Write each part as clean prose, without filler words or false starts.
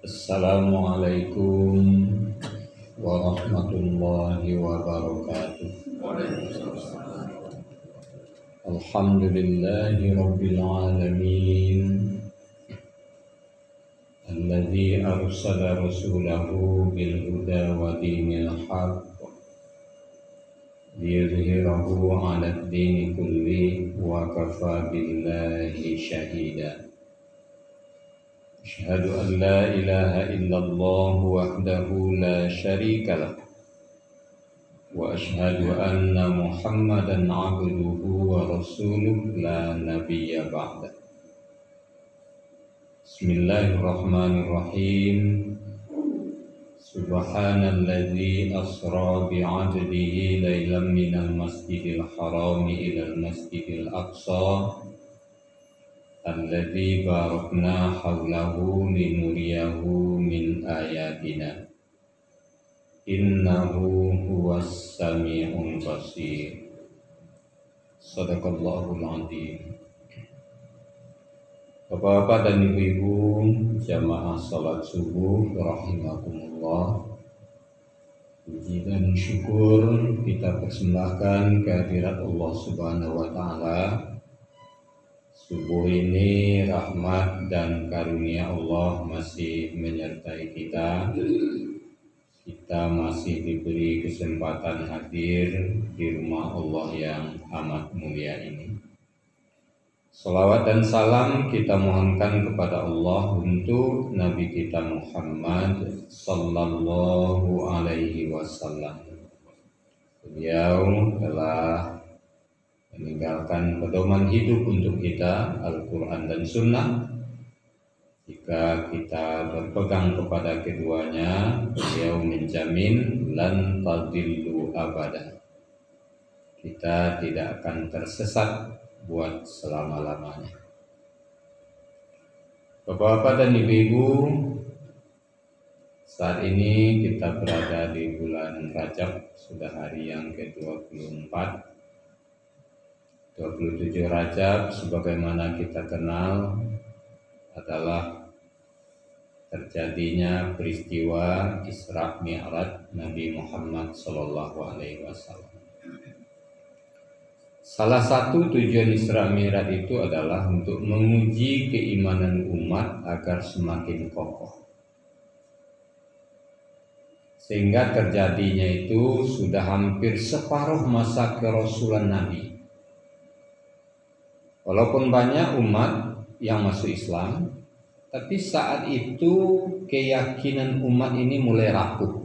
Assalamualaikum warahmatullahi wabarakatuh. Alhamdulillahi rabbil alamin, alladzi arsala rasulahu bil huda wa dinil haqq liyudhhirahu 'alad dini kulli wa kafa billahi shahida. Asyhadu an la ilaha illallah wahdahu la syarika lah wa asyhadu anna Muhammadan 'abduhu wa rasuluh la nabiyya ba'da. Bismillahirrahmanirrahim. Subhanalladzi asra bi'abdihi lailan minal masjidil harami ilal masjidil aqsa alladzi barakna hawlahu linuriyahu min ayatina innahu huwas sami'un basir. Shadaqallahul adzim. Bapak-bapak dan ibu-ibu jamaah salat subuh rahimakumullah, puji dan syukur kita persembahkan kehadirat Allah Subhanahu wa taala. Subuh ini rahmat dan karunia Allah masih menyertai kita. Kita masih diberi kesempatan hadir di rumah Allah yang amat mulia ini. Salawat dan salam kita mohonkan kepada Allah untuk Nabi kita Muhammad sallallahu alaihi wasallam. Beliau telah meninggalkan pedoman hidup untuk kita, Al-Quran dan Sunnah. Jika kita berpegang kepada keduanya, beliau menjamin lan tadillu abada. Kita tidak akan tersesat buat selama-lamanya. Bapak-bapak dan ibu-ibu, saat ini kita berada di bulan Rajab, sudah hari yang ke-24. 27 Rajab sebagaimana kita kenal adalah terjadinya peristiwa Isra Mi'raj Nabi Muhammad sallallahu alaihi wasallam. Salah satu tujuan Isra Mi'raj itu adalah untuk menguji keimanan umat agar semakin kokoh. Sehingga terjadinya itu sudah hampir separuh masa kerasulan Nabi. Walaupun banyak umat yang masuk Islam, tapi saat itu keyakinan umat ini mulai rapuh.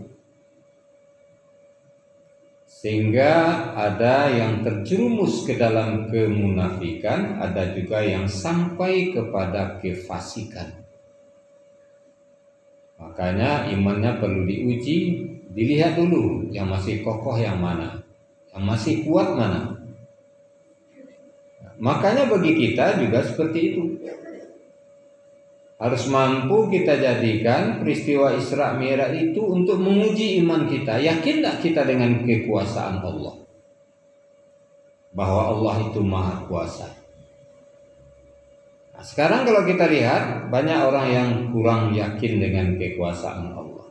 Sehingga ada yang terjerumus ke dalam kemunafikan, ada juga yang sampai kepada kefasikan. Makanya imannya perlu diuji, dilihat dulu yang masih kokoh yang mana, yang masih kuat mana. Makanya bagi kita juga seperti itu. Harus mampu kita jadikan peristiwa Isra Mi'raj itu untuk menguji iman kita. Yakin tak kita dengan kekuasaan Allah? Bahwa Allah itu maha kuasa. Nah, sekarang kalau kita lihat, banyak orang yang kurang yakin dengan kekuasaan Allah.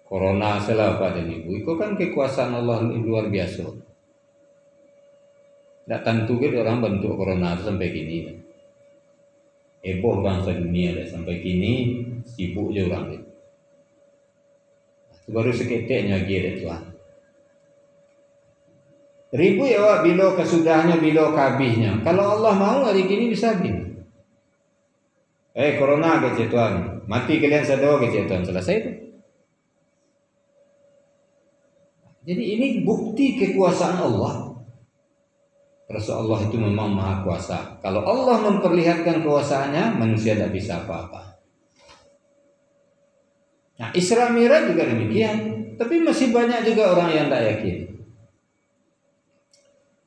Corona salah Pak dan Ibu, itu kan kekuasaan Allah luar biasa. Tidak tentu gitu orang bentuk corona sampai kini. Heboh bangsa dunia dah sampai kini, sibuk je orang itu. Baru seketiknya dia Tuhan. Ribu ya Wak, bila kesudahnya, bila kabihnya. Kalau Allah mau hari kini bisa gini. Corona kecil Tuhan, mati kalian sadar kecil Tuhan, selesai itu. Jadi ini bukti kekuasaan Allah. Rasulullah itu memang maha kuasa. Kalau Allah memperlihatkan kuasaannya, manusia tidak bisa apa-apa. Nah, Isra Mi'raj juga demikian. Tapi masih banyak juga orang yang tidak yakin.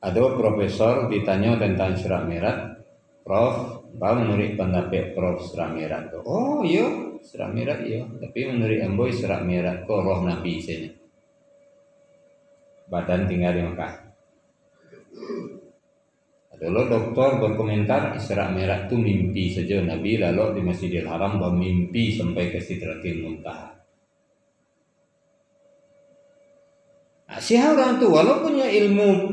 Ada profesor ditanya tentang Isra Mi'raj, Prof, apa menurut pendapat Prof Isra Mi'raj? Oh iya, Isra Mi'raj iya. Tapi menurut Ambo Isra Mi'raj kok roh Nabi saja. Badan tinggal di Mekah. Kalau dokter berkomentar Isra Mi'raj itu mimpi saja. Nabi lalu di Masjidil Haram bermimpi sampai ke Sidratil Muntaha. Nah, siapa orang itu walaupun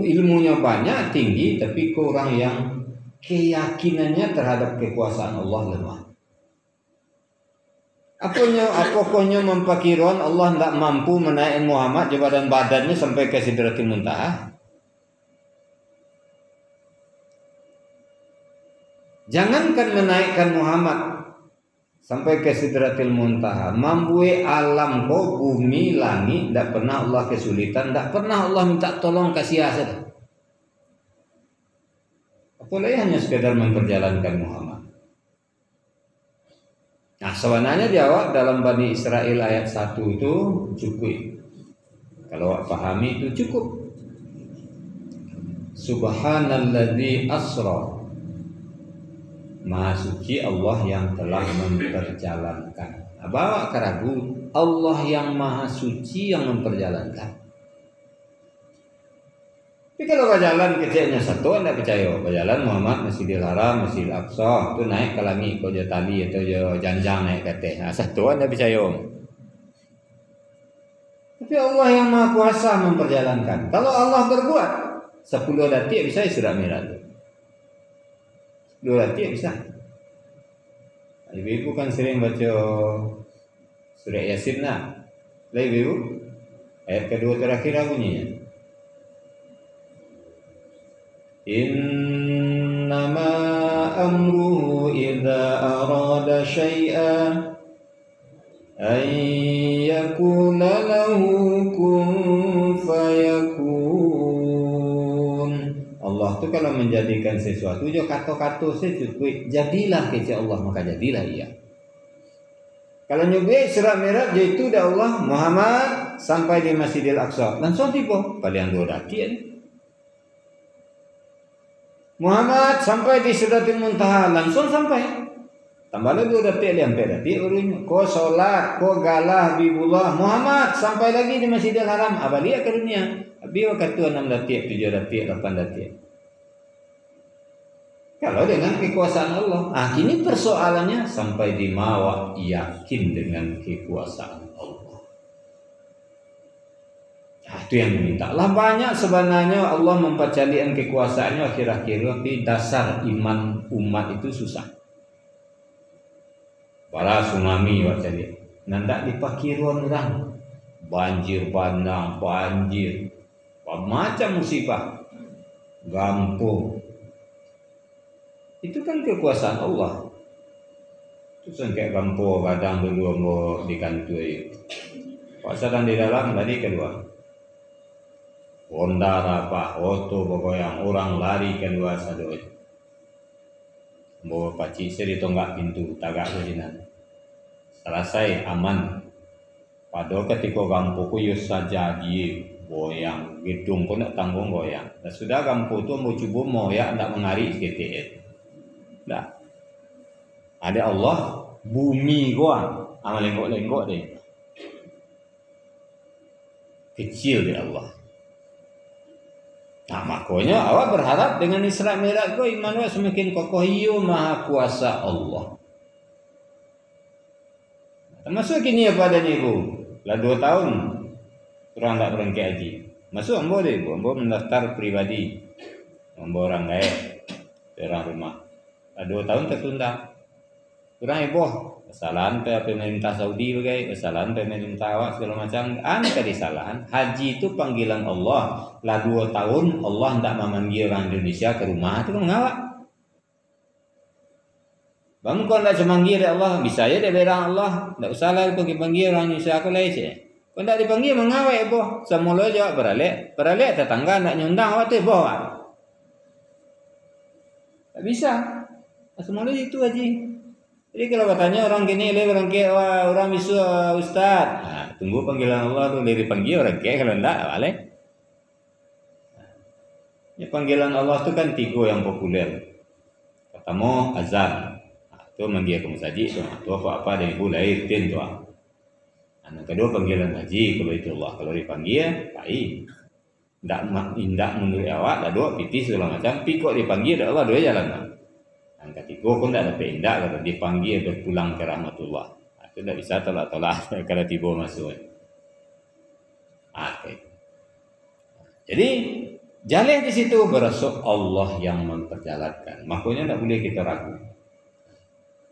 ilmunya banyak tinggi, tapi orang yang keyakinannya terhadap kekuasaan Allah lemah. Apakahnya mempakiron Allah tidak mampu menaikkan Muhammad jabatan badannya sampai ke Sidratil Muntaha. Jangankan menaikkan Muhammad sampai ke Sidratil Muntaha, mambue alam ko bumi langit, tidak pernah Allah kesulitan, tidak pernah Allah minta tolong kasih hasil. Apalagi hanya sekedar memperjalankan Muhammad. Nah, sebenarnya jawab dalam Bani Israel ayat 1 itu cukup. Kalau pahami itu cukup. Subhanalladzi asra. Maha suci Allah yang telah memperjalankan. Nah, bawa keragu Allah yang maha suci yang memperjalankan. Tapi kalau berjalan kecilnya satu, anda percaya berjalan Muhammad Masjidil Haram, Masjidil Aqsa itu naik ke langit kau tali atau janjang naik ke atas. Nah, satu anda percaya. Tapi Allah yang maha kuasa memperjalankan. Kalau Allah berbuat 10 detik bisa Isra Mi'raj. 10 detik bisa. Ibu-ibu kan sering baca surah Yasin lah. Ibu ayat kedua terakhir bunyinya. Innama amruhu idza arada syai'an an yakuna lahu kun fayakun. Allah tu kalau menjadikan sesuatu jo kata-kata secukup jadilah kece Allah maka jadilah ia. Kalau nyubi Isra Mi'raj itu dah Allah Muhammad sampai di Masjidil Aqsa langsung tiba paling 2 detik. Muhammad sampai di Sidratil Muntaha langsung sampai. Tambah lagi 2 detik sampai detik urunya. Ko solat, ko galah bibullah Muhammad sampai lagi di Masjidil Haram. Abaliak ke dunia. Abi waktu 6 detik, 7 detik, 8 detik. Kalau dengan kekuasaan Allah. Kini persoalannya sampai di mawa yakin dengan kekuasaan Allah. Itu yang diminta. Lah banyak sebenarnya Allah mempercalian kekuasaannya akhir-akhir tapi dasar iman umat itu susah. Para tsunami baca dia. Nandak dipakiruan orang. Banjir bandang, banjir. Macam musibah. Gampung. Itu kan kekuasaan Allah. Itu sengkek gampung kadang dulu mau dikantui. Pasaran di dalam tadi kedua. Honda apa, auto pokoknya orang lari kedua sadoi. Bawa paci seri tonggak pintu tagak kejinan. Selesai aman. Pada ketika gampu kuyus saja di goyang gedung pun nak tanggung goyang. Dan sudah gampu tu mau cuba mau ya nak mengari sedikit. Dah. Ada Allah bumi gua amal lenggok-lenggok deh. Kecil dia Allah. Nah, makanya awak berharap dengan Isra Mi'raj kau iman awak semakin kokoh. Iyo maha kuasa Allah. Termasuk kini apa adanya ibu? Lah 2 tahun kurang tak berangkat haji. Masuk ambo deh, ambo mendaftar pribadi. Ambo orang gaib, orang rumah. Lah 2 tahun tertunda. Kurang heboh. Kesalahan pemerintah Saudi bagai, kesalahan pemerintah awak segala macam. Ada kesalahan. Haji itu panggilan Allah. Lah 2 tahun Allah tidak memanggil orang Indonesia ke rumah itu mengawak. Bang kau tidak memanggil Allah, bisa ya dia berang Allah. Tidak usahlah panggil orang Indonesia aku lah je. Kau tidak dipanggil mengawak boh. Semula jawab beralik tetangga nak nyundang awak tu boh. Tak bisa. Semula itu haji. Jadi kalau katanya orang gini orang ke orang bisu ustaz. Tunggu panggilan Allah tu dari panggil orang ke kalau enggak boleh. Ya panggilan Allah tu kan 3 yang populer. Pertama azan. Tu manggil ke masjid tu. Tu apa dari ibu lahir tin tu. Yang kedua panggilan haji kalau itu Allah kalau dipanggil baik. Indak menurut awak dah dua piti segala macam. Pikok dipanggil dah Allah dua jalan. Yang ketiga pun tak dapat indak kalau dipanggil berpulang ke rahmatullah. Itu tak bisa tolak-tolak kalau tiba masuk. Okay. Jadi jalih di situ berasuk Allah yang memperjalankan. Makanya tak boleh kita ragu.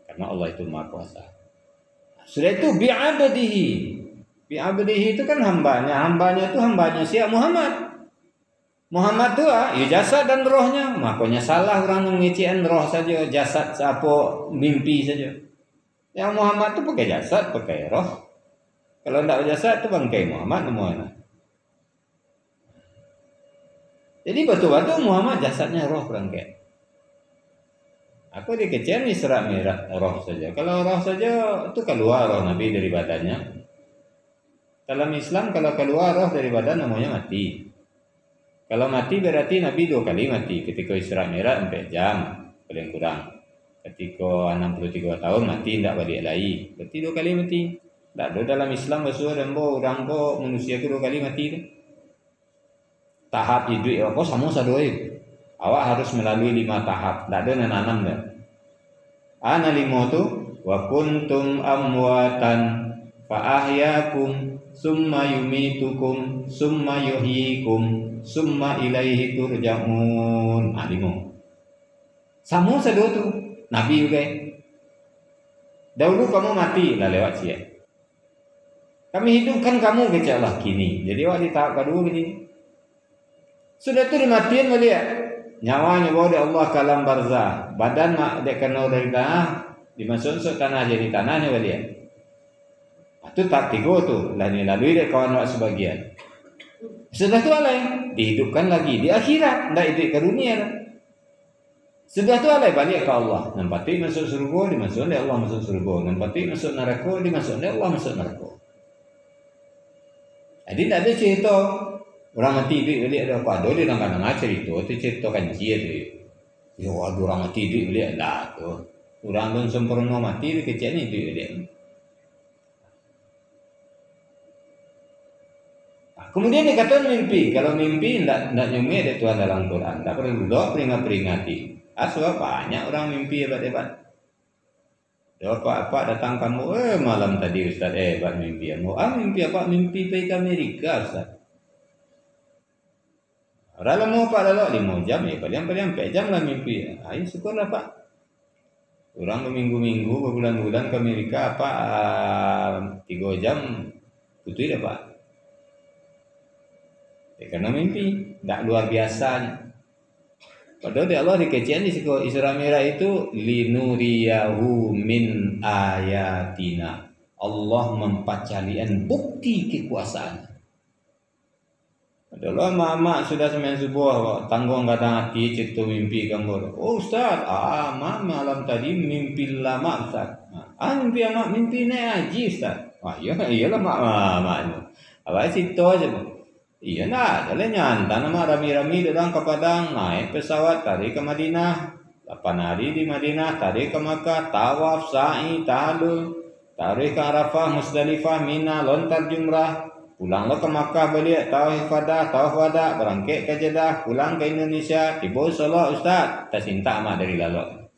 Karena Allah itu Maha Kuasa. Sudah itu bi'abdihi. Bi'abdihi itu kan hambanya. Hambanya itu hambanya siapa? Muhammad tu ya jasad dan rohnya. Makanya salah orang mengician roh saja, jasad siapa mimpi saja. Yang Muhammad tu pakai jasad, pakai roh. Kalau tidak jasad tu bangkai Muhammad namanya. Jadi betul-betul Muhammad jasadnya roh bangkai. Aku dikecian Isra Mi'raj roh saja. Kalau roh saja itu keluar roh Nabi dari badannya. Dalam Islam kalau keluar roh dari badan namanya mati. Kalau mati berarti Nabi 2 kali mati. Ketika Isra Mi'raj 4 jam paling kurang. Ketika 63 tahun mati tidak balik lagi. Berarti 2 kali mati. Tak ada dalam Islam bahasa orang manusia itu 2 kali mati tu. Tahap hidup apa sama sadoi. Awak harus melalui 5 tahap. Tak ada nanam dah. Ana 5 tu wa kuntum amwatan fa ahyakum summa yumitukum summa yuhyikum summa ilaihi turja'un. 5. Sama sedua tu Nabi juga. Dahulu kamu mati lah lewat siap. Kami hidupkan kamu ke Allah kini. Jadi awak di tahap kedua gini. Sudah tu dimatiin balik. Nyawanya bawa dari Allah ke alam barzah. Badan mak dia kena dari tanah, dimasuk tanah jadi tanahnya balik. Itu tak 3 tu. Lalu dia kawan awak sebagian. Sudah tu alai dihidupkan lagi di akhirat, tidak hidup ke dunia. Sudah tu alai balik ke Allah. Nampati masuk surga, dimasuk oleh Allah masuk surga. Nampati masuk neraka, dimasuk oleh Allah masuk neraka. Jadi tak ada cerita orang mati hidup balik ada apa? Ada dia kadang-kadang cerita tu cerita kanji tu. Ya ada orang mati hidup balik lah tu. Orang belum sempurna mati dia kecil ni hidup balik. Kemudian dikatakan mimpi. Kalau mimpi tidak nyumi ada Tuhan dalam Quran. Tak perlu doa peringati. Sebab banyak orang mimpi hebat-hebat. Apa datang kamu, malam tadi Ustaz hebat mimpi. Mimpi apa? Mimpi pergi ke Amerika Ustaz. Orang mau apa lalu 5 jam ya. Paling 4 jam lah mimpi. Ayo syukurlah Pak. Orang berminggu-minggu, berbulan-bulan ke Amerika 3 jam. Betul tak Pak? Karena mimpi tak luar biasa. Padahal di Allah dikecian di Isra Mi'raj itu linuriyahu min ayatina. Allah mempacalian bukti kekuasaan. Padahal mak sudah semain subuh tanggung kadang hati cerita mimpi kamu. Oh Ustaz, malam tadi mimpi lama Ustaz. Mimpi mak mimpi naik haji Ustaz. Iyalah mak. Awak cerita aja. Iya nak, ada nyanta nama rami-rami datang ke Padang, naik pesawat tarik ke Madinah, 8 hari di Madinah, tarik ke Makkah, tawaf, sa'i, tahalul, tarik ke Arafah, Musdalifah, Mina, lontar jumrah, pulanglah ke Makkah balik, tawaf wada, berangkat ke Jeddah, pulang ke Indonesia, tiba Salah Ustaz, tak cinta mak dari lalok.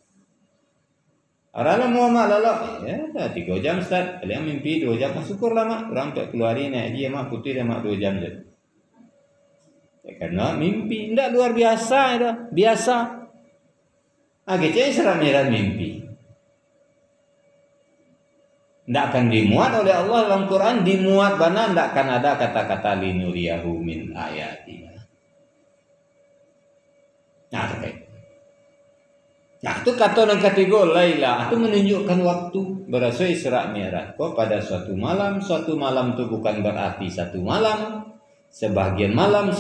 Orang mau mak lalok, ya dah 3 jam Ustaz, kalian mimpi 2 jam, syukurlah mak, orang tak keluar ni naik dia mak putih dan mak 2 jam je. Karena mimpi tidak luar biasa itu, biasa. Kecil Isra Mi'raj mimpi. Tidak akan dimuat oleh Allah dalam Quran, dimuat mana tidak akan ada kata-kata linuriyahu min ayatina. Itu kata yang ketiga Laila, itu menunjukkan waktu berasal Isra Mi'raj. Pada suatu malam itu bukan berarti satu malam. Sebagian malam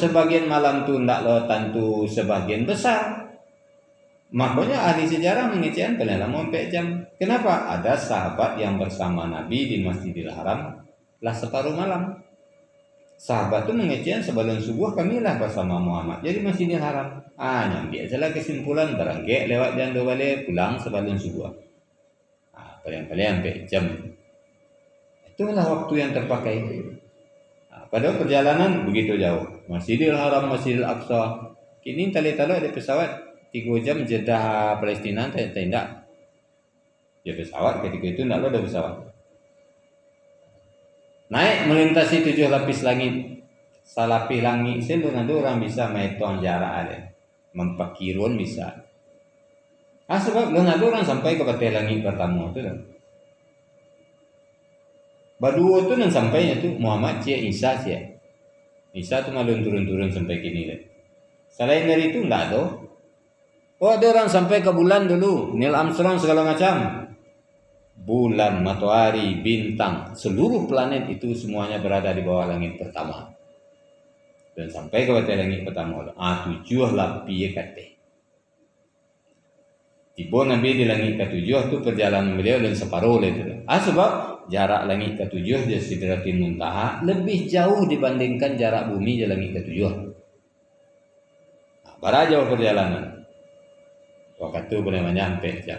tu ndaklah tentu sebagian besar. Makanya ahli sejarah mengecewakan paling lama 4 jam. Kenapa? Ada sahabat yang bersama Nabi di Masjidil Haram lah separuh malam. Sahabat tu mengecewakan sebelum subuh kami lah bersama Muhammad. Jadi Masjidil Haram. Nyambi salah kesimpulan berangkat lewat jando balik pulang sebelum subuh. Paling 4 jam. Itulah waktu yang terpakai. Pada perjalanan begitu jauh, Masjidil Haram, Masjidil Aqsa. Kini tali-tali ada pesawat 3 jam Jeddah Palestina, tidak. Ya pesawat ketika itu tidak ada pesawat. Naik melintasi 7 lapis langit, salapih langit, sebelum ada orang bisa menghitung jarak ada, mempakirun bisa. Sebab belum ada orang sampai ke batai langit pertama tu dah. Berdua tu dan sampainya tu Muhammad cia Isa cia. Isa tu malu turun-turun sampai kini dah. Selain dari itu enggak ada. Oh ada orang sampai ke bulan dulu, Neil Armstrong segala macam. Bulan, matahari, bintang, seluruh planet itu semuanya berada di bawah langit pertama. Dan sampai ke batai langit pertama. 7 lapis kata. Tiba Nabi di langit ke-7 tu perjalanan beliau dan separuh itu. Sebab jarak langit ke-7 di Sidratil Muntaha lebih jauh dibandingkan jarak bumi di langit ke-7. Bara jauh perjalanan. Waktu itu boleh menyampai jam.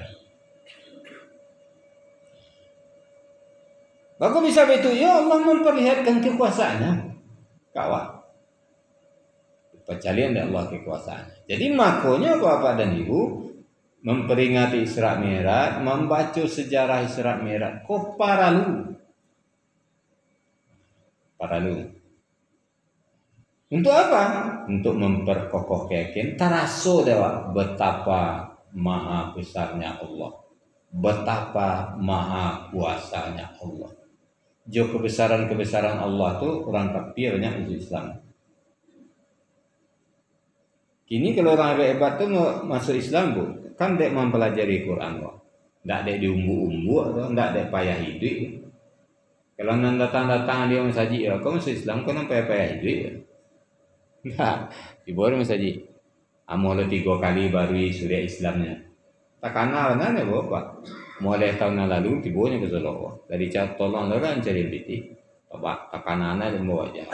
Bagus bisa begitu. Ya Allah memperlihatkan kekuasaannya. Kawan. Percalian dari Allah kekuasaannya. Jadi makanya Bapak dan Ibu memperingati Isra Mi'raj, membaca sejarah Isra Mi'raj. Kok paralu? Untuk apa? Untuk memperkokoh keyakinan. Taraso dewa betapa maha besarnya Allah, betapa maha kuasanya Allah. Jo kebesaran Allah tu orang kafirnya umat Islam. Kini kalau orang hebat tu masuk Islam bu, kan dek mempelajari Quran bu, ndak dek diumbu-umbu atau ndak dek payah hidup. Kalau nan datang dia mensaji, kau masuk Islam kau nampak payah hidup. Nah, dibawa mensaji. Amol 3 kali baru sudah Islamnya. Tak kenal nana bapak. Mulai tahun lalu tibanya ke Solo. Dari cat tolong orang cari biti. Bapak tak kenal nana dan bawa aja.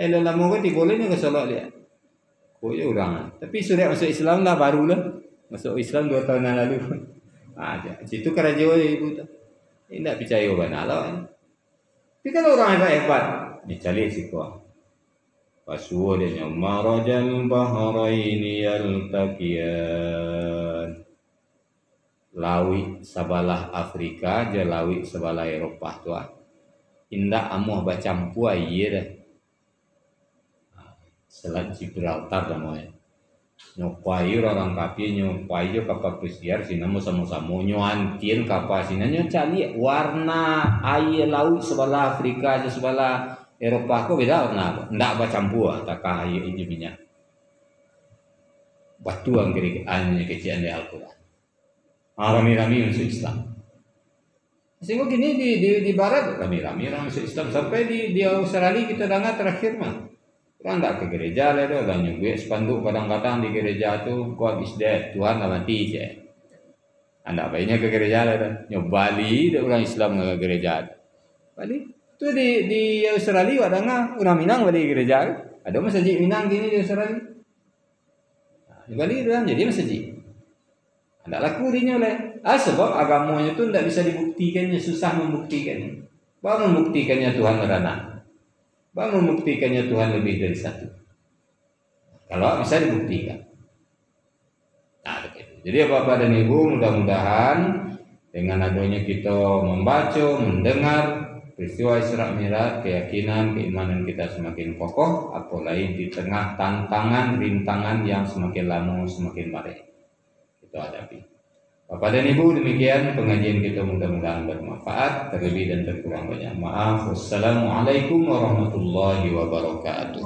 Lama ke tibolanya ke Solo dia. Kok ya orang. Tapi sudah masuk Islam dah baru lah. Masuk Islam 2 tahun lalu. Situ kerajaan ibu tu. Tidak percaya benar lah. Tapi kalau orang hebat, dicari si kuah. Pasudnya marajal bahraini yaltaqiyan. Lawi sebelah Afrika je lawi sebelah Eropah tu. Indah amuh bacampu air dah. Selat Gibraltar namanya. Nyopai orang kafir nyopai jo kapal pesiar sini sama-sama nyoantin kapal sini nyocali warna air laut sebelah Afrika je sebelah Eropah kok beda warna, ndak bercampur takah air ini minyak. Batu angkiri annya kecian di Al-Quran. Rami-rami masuk Islam. Sehingga gini di barat rami-rami orang masuk Islam sampai di Australia kita dengar terakhir mah. Orang tak ke gereja lah tu, orang nyuguh spanduk kadang-kadang di gereja tu, God is dead, Tuhan dah mati je. Anda baiknya ke gereja lah tu, nyobali dia orang Islam ke gereja. Bali. Tu di Australia ada ngah orang Minang balik gereja. Ada masjid Minang gini di Australia. Di Bali dia jadi masjid. Ada laku dinya oleh. Sebab agamanya tu tidak bisa dibuktikannya, susah membuktikannya. Baru membuktikannya Tuhan merana. Baru membuktikannya Tuhan lebih dari satu. Kalau bisa dibuktikan. Jadi Bapak dan Ibu mudah-mudahan dengan adanya kita membaca, mendengar peristiwa Isra Mi'raj, keyakinan, keimanan kita semakin kokoh, apalagi di tengah tantangan, rintangan yang semakin lama semakin baik kita hadapi. Bapak dan Ibu, demikian pengajian kita mudah-mudahan bermanfaat, terlebih dan terkurang banyak maaf. Wassalamualaikum warahmatullahi wabarakatuh.